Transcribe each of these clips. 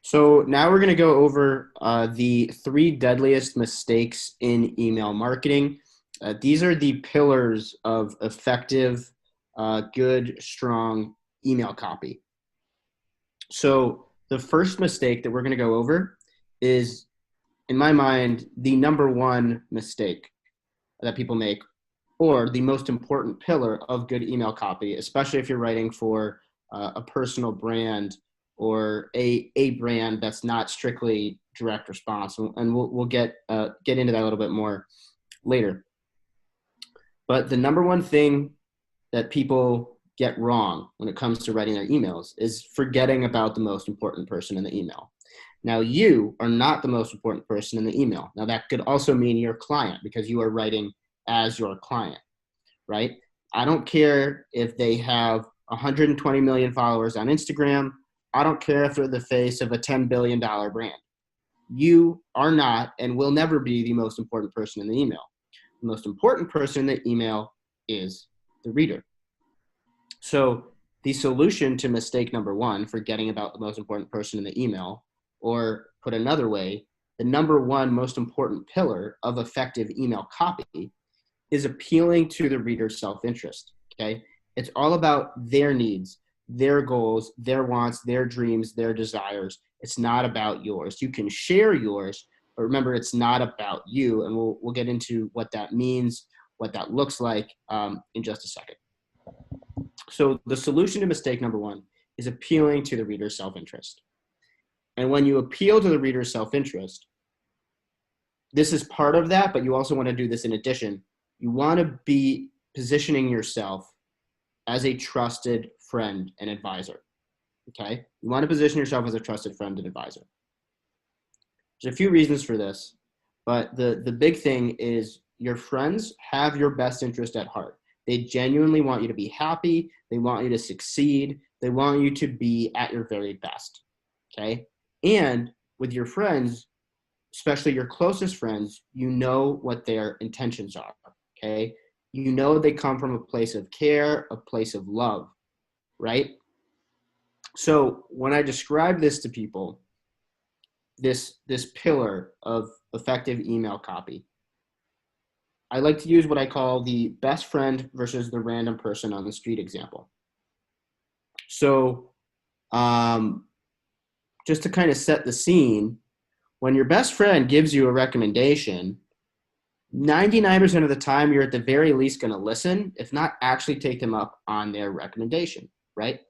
So now we're going to go over the three deadliest mistakes in email marketing. These are the pillars of effective, good, strong email copy. So the first mistake that we're going to go over is, in my mind, the number one mistake that people make, or the most important pillar of good email copy, especially if you're writing for a personal brand or a brand that's not strictly direct response. And we'll get into that a little bit more later. But the number one thing that people get wrong when it comes to writing their emails is forgetting about the most important person in the email. Now, you are not the most important person in the email. Now, that could also mean your client, because you are writing as your client, right? I don't care if they have 120 million followers on Instagram. I don't care if they're the face of a $10 billion brand. You are not and will never be the most important person in the email. The most important person in the email is the reader. So the solution to mistake number one, forgetting about the most important person in the email, or put another way, the number one most important pillar of effective email copy is appealing to the reader's self-interest, okay? It's all about their needs, their goals, their wants, their dreams, their desires. It's not about yours. You can share yours, but remember, it's not about you, and we'll get into what that means, what that looks like in just a second. So the solution to mistake number one is appealing to the reader's self-interest. And when you appeal to the reader's self-interest, this is part of that, but you also want to do this in addition. You want to be positioning yourself as a trusted friend and advisor, okay? You want to position yourself as a trusted friend and advisor. There's a few reasons for this, but the big thing is your friends have your best interest at heart. They genuinely want you to be happy. They want you to succeed. They want you to be at your very best, okay? And with your friends, especially your closest friends, you know what their intentions are, okay? You know they come from a place of care, a place of love, right? So when I describe this to people, this pillar of effective email copy, I like to use what I call the best friend versus the random person on the street example. So just to kind of set the scene, when your best friend gives you a recommendation, 99% of the time, you're at the very least going to listen, if not actually take them up on their recommendation, right?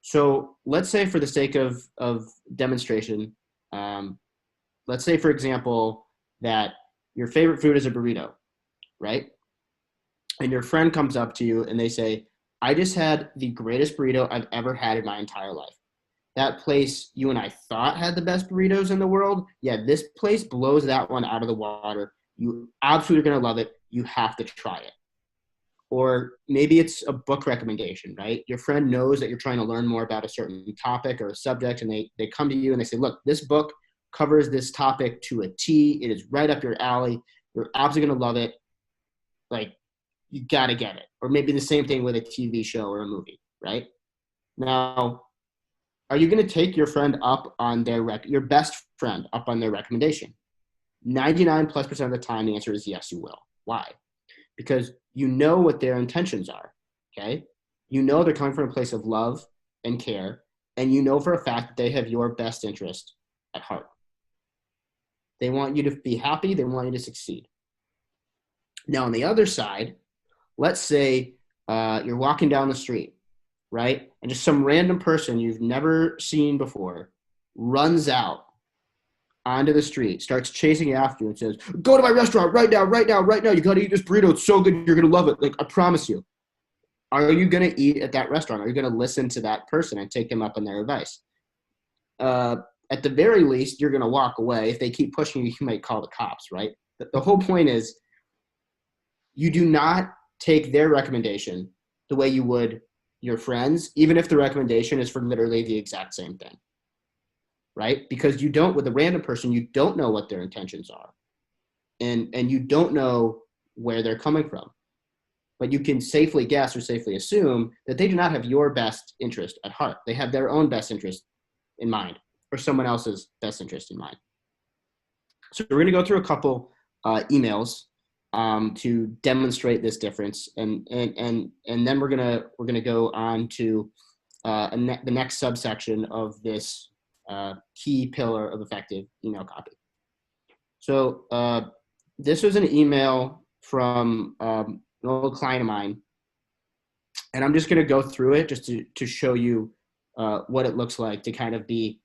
So let's say, for the sake of demonstration, let's say, for example, that your favorite food is a burrito, right? And your friend comes up to you and they say, I just had the greatest burrito I've ever had in my entire life. That place you and I thought had the best burritos in the world, yeah, this place blows that one out of the water. You absolutely are going to love it. You have to try it. Or maybe it's a book recommendation, right? Your friend knows that you're trying to learn more about a certain topic or a subject, and they come to you and they say, look, this book covers this topic to a T. It is right up your alley. You're absolutely going to love it. Like, you got to get it. Or maybe the same thing with a TV show or a movie, right? Now, are you going to take your friend up on your best friend up on their recommendation? 99+% of the time, the answer is yes, you will. Why? Because you know what their intentions are, okay? You know they're coming from a place of love and care, and you know for a fact that they have your best interest at heart. They want you to be happy. They want you to succeed. Now, on the other side, let's say you're walking down the street, right? And just some random person you've never seen before runs out onto the street, starts chasing after you and says, go to my restaurant right now, right now, right now. You got to eat this burrito. It's so good. You're going to love it. Like, I promise you. Are you going to eat at that restaurant? Are you going to listen to that person and take them up on their advice? At the very least, you're going to walk away. If they keep pushing you, you might call the cops, right? The whole point is, you do not take their recommendation the way you would your friends, even if the recommendation is for literally the exact same thing, right? Because you don't, with a random person, you don't know what their intentions are, and you don't know where they're coming from. But you can safely guess or safely assume that they do not have your best interest at heart. They have their own best interest in mind. or someone else's best interest in mind. So we're going to go through a couple emails to demonstrate this difference, and then we're gonna go on to the next subsection of this key pillar of effective email copy. So this was an email from an old client of mine, and I'm just going to go through it just to show you what it looks like to kind of be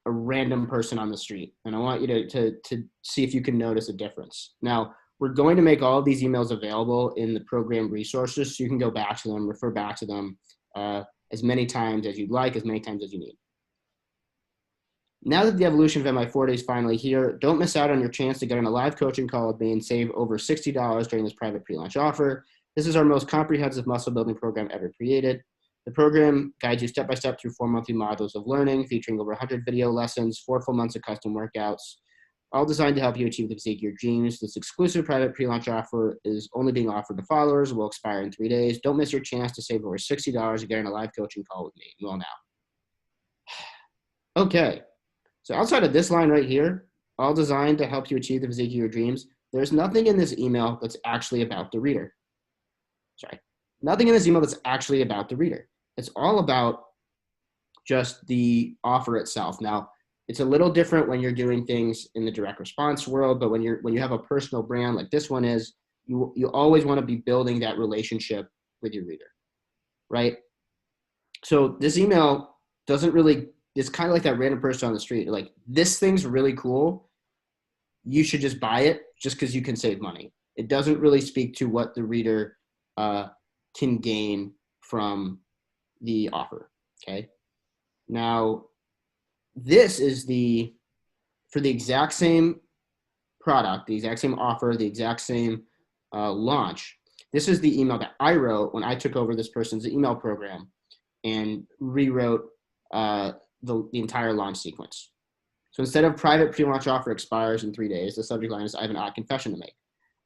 a random person on the street. And I want you to see if you can notice a difference. Now, we're going to make all of these emails available in the program resources, so you can go back to them, refer back to them as many times as you'd like, as many times as you need. Now that the evolution of MI40 is finally here, don't miss out on your chance to get on a live coaching call with me and save over $60 during this private pre-launch offer. This is our most comprehensive muscle building program ever created. The program guides you step by step through 4 monthly modules of learning, featuring over 100 video lessons, 4 full months of custom workouts, all designed to help you achieve the physique of your dreams. This exclusive private pre-launch offer is only being offered to followers, will expire in 3 days. Don't miss your chance to save over $60 and get on a live coaching call with me. Well, now. Okay. So outside of this line right here, all designed to help you achieve the physique of your dreams, there's nothing in this email that's actually about the reader. Sorry. Nothing in this email that's actually about the reader. It's all about just the offer itself. Now, it's a little different when you're doing things in the direct response world, but when you have a personal brand like this one is, you always want to be building that relationship with your reader, right? So this email doesn't really, it's kind of like that random person on the street. Like, this thing's really cool. You should just buy it just because you can save money. It doesn't really speak to what the reader can gain from the offer, okay? Now, this is for the exact same product, the exact same offer, the exact same launch. This is the email that I wrote when I took over this person's email program and rewrote the entire launch sequence. So instead of private pre-launch offer expires in 3 days, the subject line is, I have an odd confession to make.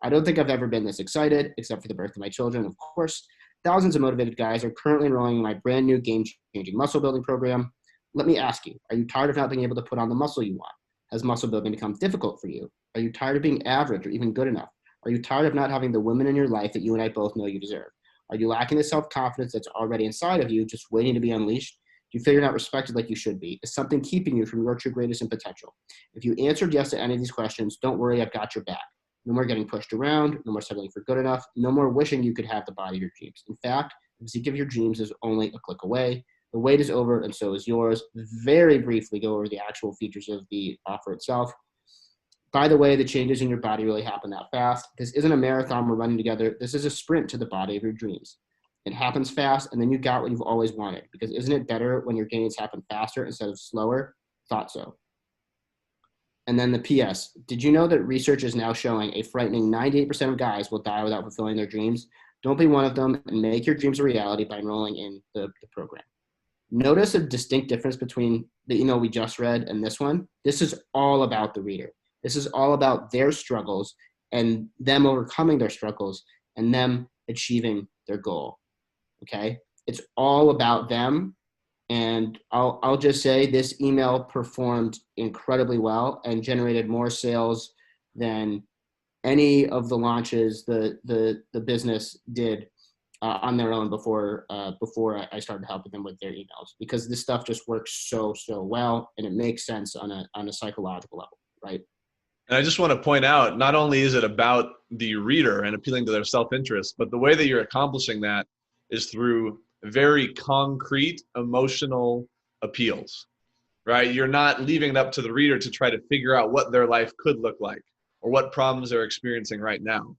I don't think I've ever been this excited, except for the birth of my children, of course. Thousands of motivated guys are currently enrolling in my brand new game-changing muscle building program. Let me ask you, are you tired of not being able to put on the muscle you want? Has muscle building become difficult for you? Are you tired of being average or even good enough? Are you tired of not having the women in your life that you and I both know you deserve? Are you lacking the self-confidence that's already inside of you, just waiting to be unleashed? Do you feel you're not respected like you should be? Is something keeping you from your true greatness and potential? If you answered yes to any of these questions, don't worry, I've got your back. No more getting pushed around, no more settling for good enough, no more wishing you could have the body of your dreams. In fact, the physique of your dreams is only a click away. The wait is over, and so is yours. Very briefly go over the actual features of the offer itself. By the way, the changes in your body really happen that fast. This isn't a marathon we're running together. This is a sprint to the body of your dreams. It happens fast, and then you got what you've always wanted. Because isn't it better when your gains happen faster instead of slower? Thought so. And then the PS. Did you know that research is now showing a frightening 98% of guys will die without fulfilling their dreams? Don't be one of them and make your dreams a reality by enrolling in the program. Notice a distinct difference between the email we just read and this one. This is all about the reader. This is all about their struggles and them overcoming their struggles and them achieving their goal. Okay? It's all about them. And I'll just say this email performed incredibly well and generated more sales than any of the launches the business did on their own before I started helping them with their emails, because this stuff just works so well and it makes sense on a psychological level, right? And I just want to point out, not only is it about the reader and appealing to their self-interest, but the way that you're accomplishing that is through very concrete emotional appeals, right? You're not leaving it up to the reader to try to figure out what their life could look like or what problems they're experiencing right now.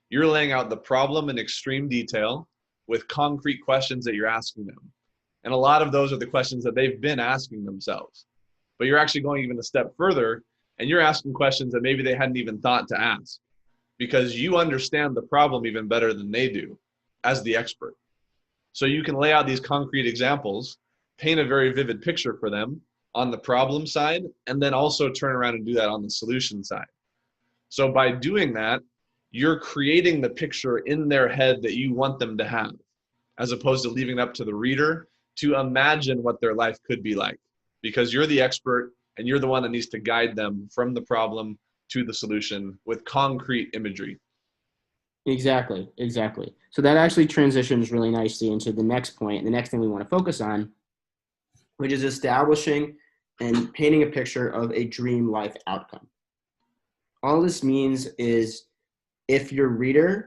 You're laying out the problem in extreme detail with concrete questions that you're asking them. And a lot of those are the questions that they've been asking themselves. But you're actually going even a step further, and you're asking questions that maybe they hadn't even thought to ask, because you understand the problem even better than they do as the expert. So you can lay out these concrete examples, paint a very vivid picture for them on the problem side, and then also turn around and do that on the solution side. So by doing that, you're creating the picture in their head that you want them to have, as opposed to leaving it up to the reader to imagine what their life could be like, because you're the expert, and you're the one that needs to guide them from the problem to the solution with concrete imagery. Exactly, exactly. So that actually transitions really nicely into the next point, the next thing we want to focus on, which is establishing and painting a picture of a dream life outcome. All this means is if your reader's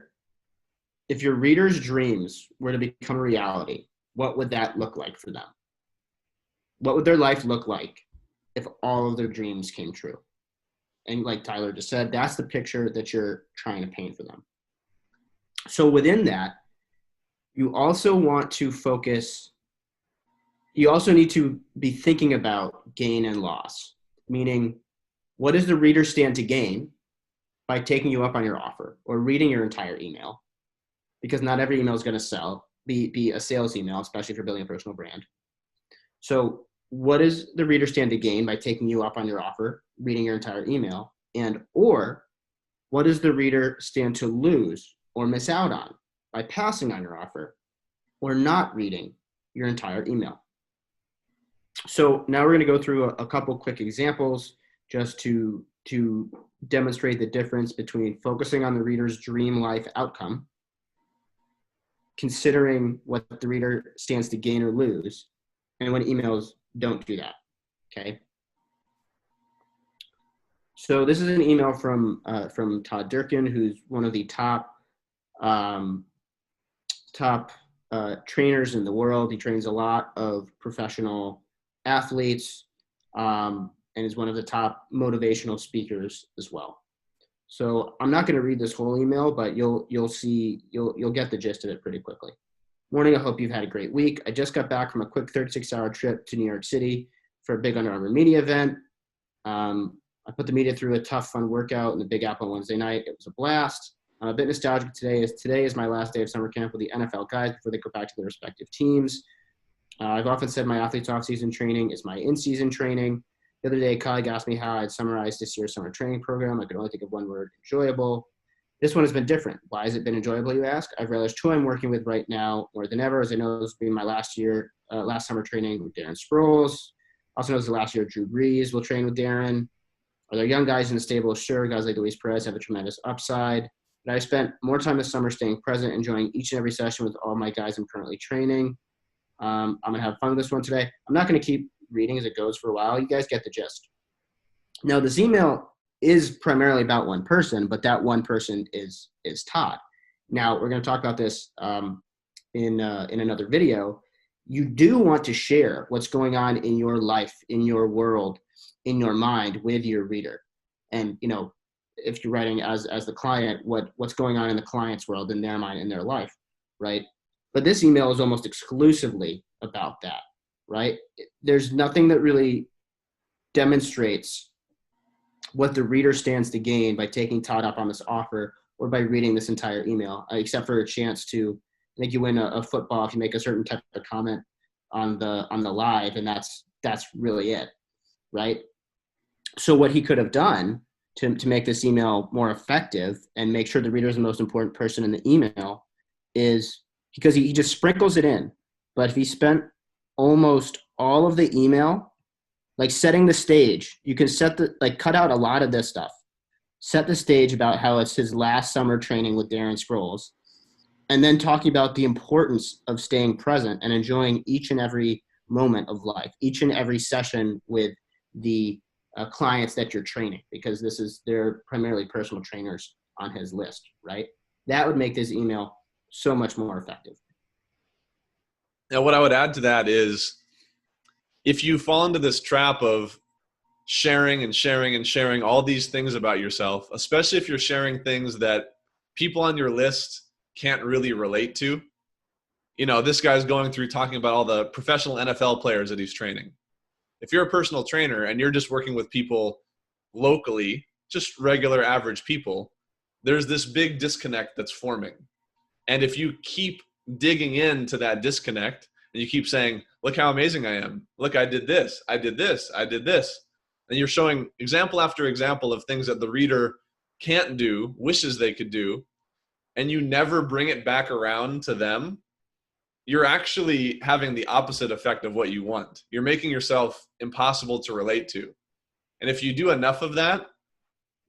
dreams were to become a reality, what would that look like for them? What would their life look like if all of their dreams came true? And like Tyler just said, that's the picture that you're trying to paint for them. So within that, you also want to focus, you also need to be thinking about gain and loss, meaning what does the reader stand to gain by taking you up on your offer or reading your entire email? Because not every email is going to be a sales email, especially if you're building a personal brand. So what does the reader stand to gain by taking you up on your offer, reading your entire email? And or what does the reader stand to lose or miss out on by passing on your offer or not reading your entire email? So now we're going to go through a couple quick examples just to demonstrate the difference between focusing on the reader's dream life outcome, considering what the reader stands to gain or lose, and when emails don't do that, okay? So this is an email from Todd Durkin, who's one of the top trainers in the world. He trains a lot of professional athletes and is one of the top motivational speakers as well. So I'm not going to read this whole email, but you'll get the gist of it pretty quickly. Morning, I hope you've had a great week. I just got back from a quick 36-hour trip to New York City for a big Under Armour media event. I put the media through a tough, fun workout in the Big Apple Wednesday night. It was a blast. I'm a bit nostalgic today, as today is my last day of summer camp with the NFL guys before they go back to their respective teams. I've often said my athletes' off-season training is my in-season training. The other day, a colleague asked me how I'd summarize this year's summer training program. I could only think of one word: enjoyable. This one has been different. Why has it been enjoyable, you ask? I've realized who I'm working with right now more than ever, as I know this will be my last summer training with Darren Sproles. Also knows the last year Drew Brees will train with Darren. Are there young guys in the stable? Sure, guys like Luis Perez have a tremendous upside. But I spent more time this summer staying present, enjoying each and every session with all my guys I'm currently training. I'm going to have fun with this one today. I'm not going to keep reading as it goes for a while. You guys get the gist. Now, this email is primarily about one person, but that one person is Todd. Now, we're going to talk about this in another video. You do want to share what's going on in your life, in your world, in your mind with your reader. And, you know, if you're writing as the client, what's going on in the client's world, in their mind, in their life, right? But this email is almost exclusively about that, right? There's nothing that really demonstrates what the reader stands to gain by taking Todd up on this offer or by reading this entire email, except for a chance to, I think you win a football if you make a certain type of comment on the live, and that's really it, right? So what he could have done to make this email more effective and make sure the reader is the most important person in the email is, because he just sprinkles it in. But if he spent almost all of the email, like setting the stage, you can cut out a lot of this stuff. Set the stage about how it's his last summer training with Darren Sproles, and then talking about the importance of staying present and enjoying each and every moment of life, each and every session with the clients that you're training, because they're primarily personal trainers on his list, right? That would make this email so much more effective. Now, what I would add to that is, if you fall into this trap of sharing and sharing and sharing all these things about yourself, especially if you're sharing things that people on your list can't really relate to, you know, this guy's going through talking about all the professional NFL players that he's training. If you're a personal trainer and you're just working with people locally, just regular average people, there's this big disconnect that's forming. And if you keep digging into that disconnect and you keep saying, look how amazing I am. Look, I did this, I did this, I did this. And you're showing example after example of things that the reader can't do, wishes they could do, and you never bring it back around to them, you're actually having the opposite effect of what you want. You're making yourself impossible to relate to. And if you do enough of that,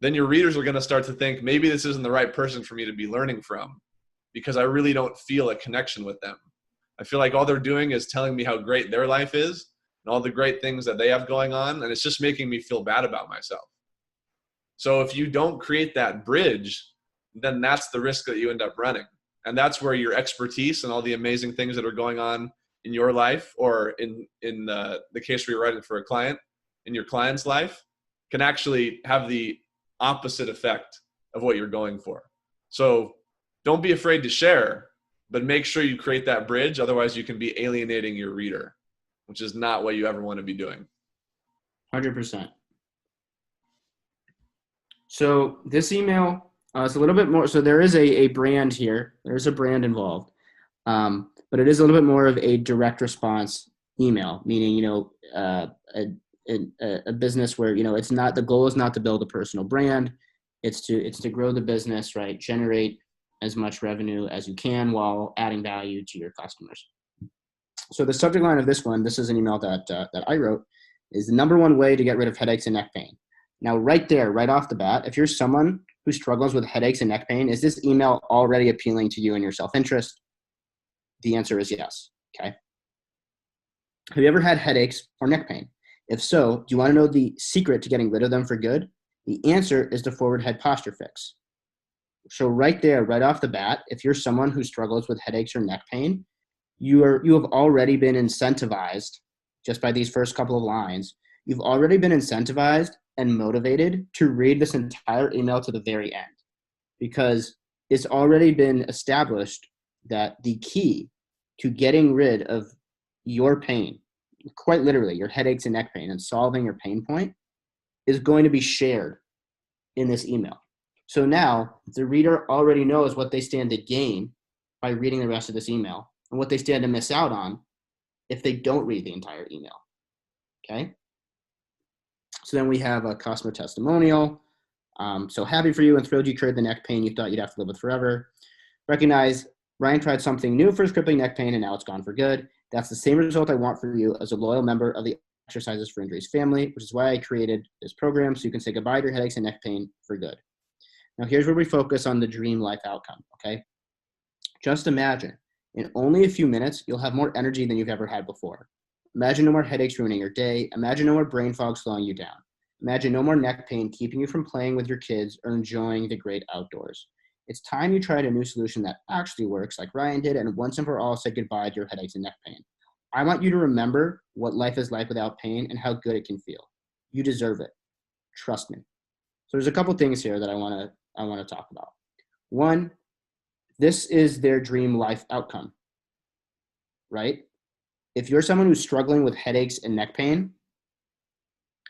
then your readers are going to start to think, maybe this isn't the right person for me to be learning from, because I really don't feel a connection with them. I feel like all they're doing is telling me how great their life is and all the great things that they have going on, and it's just making me feel bad about myself. So if you don't create that bridge, then that's the risk that you end up running. And that's where your expertise and all the amazing things that are going on in your life, or in the case where you're writing for a client, in your client's life, can actually have the opposite effect of what you're going for. So don't be afraid to share, but make sure you create that bridge. Otherwise, you can be alienating your reader, which is not what you ever want to be doing. 100%. So this email, it's a little bit more. So there is a brand here. There's a brand involved, but it is a little bit more of a direct response email, meaning, a business where, it's not, the goal is not to build a personal brand. It's to grow the business, right? Generate as much revenue as you can while adding value to your customers. So the subject line of this one, this is an email that I wrote, is the number one way to get rid of headaches and neck pain. Now, right there, right off the bat, if you're someone who struggles with headaches and neck pain, is this email already appealing to you and your self-interest? The answer is yes. Okay. Have you ever had headaches or neck pain? If so, do you want to know the secret to getting rid of them for good? The answer is the forward head posture fix. So right there, right off the bat, if you're someone who struggles with headaches or neck pain, you have already been incentivized just by these first couple of lines. You've already been incentivized and motivated to read this entire email to the very end, because it's already been established that the key to getting rid of your pain, quite literally your headaches and neck pain, and solving your pain point, is going to be shared in this email. So now the reader already knows what they stand to gain by reading the rest of this email, and what they stand to miss out on if they don't read the entire email. Okay. So then we have a customer testimonial. So happy for you and thrilled you cured the neck pain you thought you'd have to live with forever. Recognize Ryan tried something new for his crippling neck pain and now it's gone for good. That's the same result I want for you as a loyal member of the Exercises for Injuries family, which is why I created this program, so you can say goodbye to your headaches and neck pain for good. Now here's where we focus on the dream life outcome, okay? Just imagine, in only a few minutes, you'll have more energy than you've ever had before. Imagine no more headaches ruining your day. Imagine no more brain fog slowing you down. Imagine no more neck pain keeping you from playing with your kids or enjoying the great outdoors. It's time you tried a new solution that actually works, like Ryan did, and once and for all said goodbye to your headaches and neck pain. I want you to remember what life is like without pain and how good it can feel. You deserve it. Trust me. So there's a couple things here that I want to talk about. One, this is their dream life outcome, right? If you're someone who's struggling with headaches and neck pain,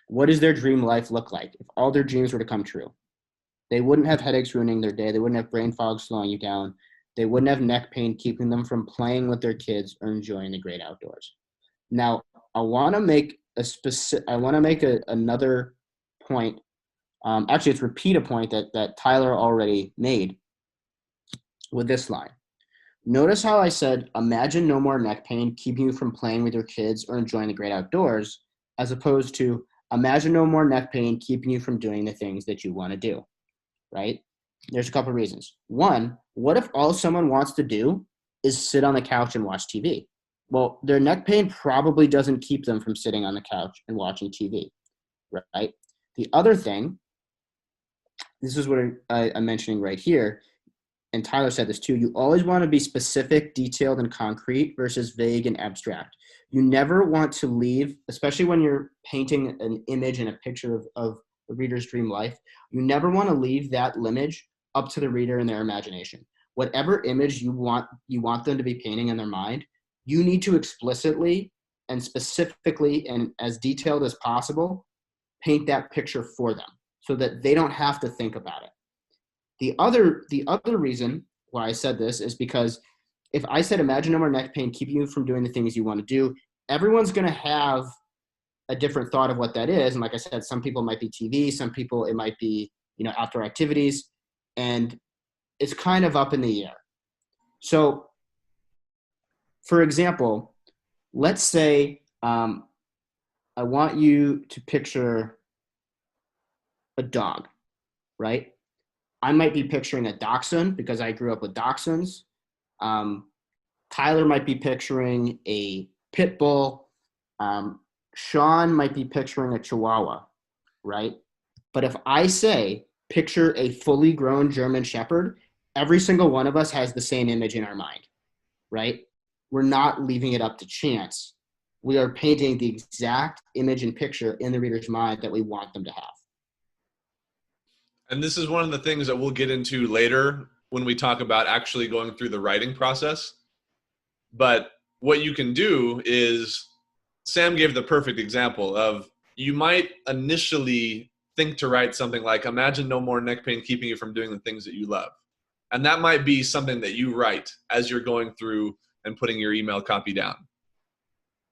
what does their dream life look like if all their dreams were to come true? They wouldn't have headaches ruining their day. They wouldn't have brain fog slowing you down. They wouldn't have neck pain keeping them from playing with their kids or enjoying the great outdoors. Now, I want to make another point. Actually, it's repeat a point that Tyler already made with this line. Notice how I said, imagine no more neck pain keeping you from playing with your kids or enjoying the great outdoors, as opposed to imagine no more neck pain keeping you from doing the things that you want to do, right? There's a couple of reasons. One, what if all someone wants to do is sit on the couch and watch TV? Well, their neck pain probably doesn't keep them from sitting on the couch and watching TV, right? The other thing, this is what I'm mentioning right here, and Tyler said this too, you always want to be specific, detailed, and concrete versus vague and abstract. You never want to leave, especially when you're painting an image and a picture of the reader's dream life, you never want to leave that image up to the reader and their imagination. Whatever image you want them to be painting in their mind, you need to explicitly and specifically and as detailed as possible paint that picture for them so that they don't have to think about it. The other reason why I said this is because if I said imagine no more neck pain keeping you from doing the things you want to do, everyone's going to have a different thought of what that is. And like I said, some people might be TV, some people it might be, outdoor activities, and it's kind of up in the air. So for example, let's say I want you to picture a dog, right? I might be picturing a dachshund because I grew up with dachshunds. Um, Tyler might be picturing a pit bull. Um, Sean might be picturing a chihuahua, right? But if I say picture a fully grown German Shepherd, every single one of us has the same image in our mind, right? We're not leaving it up to chance. We are painting the exact image and picture in the reader's mind that we want them to have. And this is one of the things that we'll get into later when we talk about actually going through the writing process. But what you can do is, Sam gave the perfect example of, you might initially think to write something like, imagine no more neck pain keeping you from doing the things that you love. And that might be something that you write as you're going through and putting your email copy down.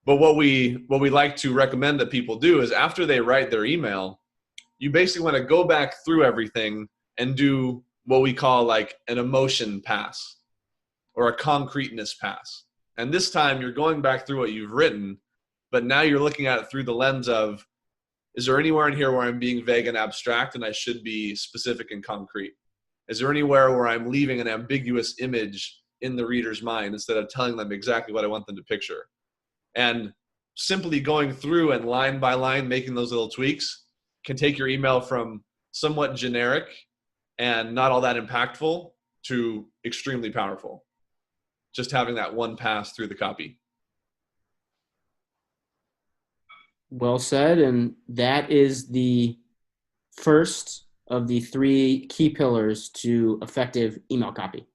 But what we like to recommend that people do is, after they write their email, you basically want to go back through everything and do what we call like an emotion pass or a concreteness pass. And this time you're going back through what you've written, but now you're looking at it through the lens of, is there anywhere in here where I'm being vague and abstract and I should be specific and concrete? Is there anywhere where I'm leaving an ambiguous image in the reader's mind instead of telling them exactly what I want them to picture? And simply going through and line by line making those little tweaks can take your email from somewhat generic and not all that impactful to extremely powerful. Just having that one pass through the copy. Well said. And that is the first of the three key pillars to effective email copy.